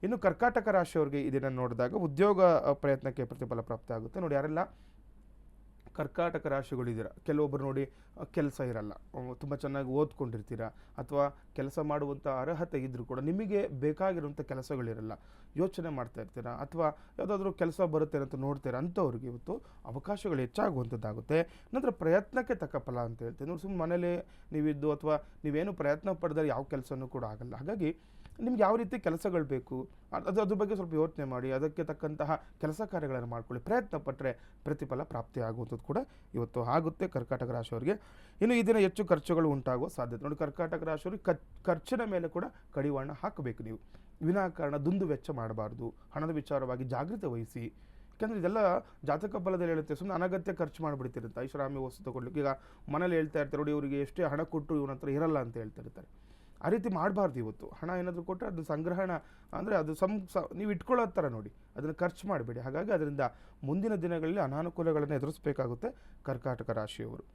ಇನ್ನು ಕರ್ಕಾಟಕ ರಾಶಿಯವರಿಗೆ ಇದನ್ನು ನೋಡಿದಾಗ ಉದ್ಯೋಗ ಪ್ರಯತ್ನಕ್ಕೆ ಪ್ರತಿಫಲ ಪ್ರಾಪ್ತಿ ಆಗುತ್ತೆ. ನೋಡಿ, ಯಾರೆಲ್ಲ ಕರ್ಕಾಟಕ ರಾಶಿಗಳಿದ್ದೀರಾ, ಕೆಲವೊಬ್ಬರು ನೋಡಿ ಕೆಲಸ ಇರಲ್ಲ, ತುಂಬ ಚೆನ್ನಾಗಿ ಓದ್ಕೊಂಡಿರ್ತೀರ, ಅಥವಾ ಕೆಲಸ ಮಾಡುವಂಥ ಅರ್ಹತೆ ಇದ್ದರೂ ಕೂಡ ನಿಮಗೆ ಬೇಕಾಗಿರುವಂಥ ಕೆಲಸಗಳಿರಲ್ಲ, ಯೋಚನೆ ಮಾಡ್ತಾ ಇರ್ತೀರಾ, ಅಥವಾ ಯಾವುದಾದ್ರೂ ಕೆಲಸ ಬರುತ್ತೆ ಅಂತ ನೋಡ್ತೀರಾ, ಅಂಥವ್ರಿಗೆ ಇವತ್ತು ಅವಕಾಶಗಳು ಹೆಚ್ಚಾಗುವಂಥದ್ದಾಗುತ್ತೆ. ನಂತರ ಪ್ರಯತ್ನಕ್ಕೆ ತಕ್ಕ ಫಲ ಅಂತ ಹೇಳ್ತೀನಿ. ನೋಡಿ, ಸುಮ್ಮನೆ ಮನೇಲಿ ನೀವಿದ್ದು ಅಥವಾ ನೀವೇನು ಪ್ರಯತ್ನ ಪಡೆದರೆ ಯಾವ ಕೆಲಸನೂ ಕೂಡ ಆಗಲ್ಲ. ಹಾಗಾಗಿ ನಿಮ್ಗೆ ಯಾವ ರೀತಿ ಕೆಲಸಗಳು ಬೇಕು ಅದ್ರ ಬಗ್ಗೆ ಸ್ವಲ್ಪ ಯೋಚನೆ ಮಾಡಿ, ಅದಕ್ಕೆ ತಕ್ಕಂತಹ ಕೆಲಸ ಕಾರ್ಯಗಳನ್ನು ಮಾಡ್ಕೊಳ್ಳಿ. ಪ್ರಯತ್ನ ಪಟ್ಟರೆ ಪ್ರತಿಫಲ ಪ್ರಾಪ್ತಿ ಆಗುವಂಥದ್ದು ಕೂಡ ಇವತ್ತು ಆಗುತ್ತೆ ಕರ್ಕಾಟಕ ರಾಶಿಯವರಿಗೆ. ಇನ್ನು ಈ ದಿನ ಹೆಚ್ಚು ಖರ್ಚುಗಳು ಉಂಟಾಗುವ ಸಾಧ್ಯತೆ. ನೋಡಿ, ಕರ್ಕಾಟಕ ರಾಶಿಯವರಿಗೆ ಖರ್ಚಿನ ಮೇಲೆ ಕೂಡ ಕಡಿವಾಣ ಹಾಕಬೇಕು. ನೀವು ವಿನಾಕಾರಣ ದುಂದು ವೆಚ್ಚ ಮಾಡಬಾರ್ದು. ಹಣದ ವಿಚಾರವಾಗಿ ಜಾಗೃತಿ ವಹಿಸಿ. ಯಾಕಂದರೆ ಇದೆಲ್ಲ ಜಾತಕ ಫಲದಲ್ಲಿ ಹೇಳುತ್ತೆ, ಸುಮ್ಮನೆ ಅನಗತ್ಯ ಖರ್ಚು ಮಾಡಿಬಿಡ್ತಿರುತ್ತೆ. ಐಷಾರಾಮಿ ವಸ್ತು ತೊಗೊಳ್ಲಿಕ್ಕೆ ಈಗ ಮನೇಲಿ ಹೇಳ್ತಾ ಇರ್ತಾರೆ ನೋಡಿ, ಇವರಿಗೆ ಎಷ್ಟೇ ಹಣ ಕೊಟ್ಟರು ಇವನ ಹತ್ರ ಇರಲ್ಲ ಅಂತ ಹೇಳ್ತಾ ಇರ್ತಾರೆ. ಆ ರೀತಿ ಮಾಡಬಾರ್ದು. ಇವತ್ತು ಹಣ ಏನಾದರೂ ಕೊಟ್ಟರೆ ಅದು ಸಂಗ್ರಹಣ ಅಂದರೆ ಅದು ನೀವು ಇಟ್ಕೊಳ್ಳೋ ಥರ ನೋಡಿ, ಅದನ್ನು ಖರ್ಚು ಮಾಡಬೇಡಿ. ಹಾಗಾಗಿ ಅದರಿಂದ ಮುಂದಿನ ದಿನಗಳಲ್ಲಿ ಅನಾನುಕೂಲಗಳನ್ನು ಎದುರಿಸಬೇಕಾಗುತ್ತೆ ಕರ್ಕಾಟಕ ರಾಶಿಯವರು.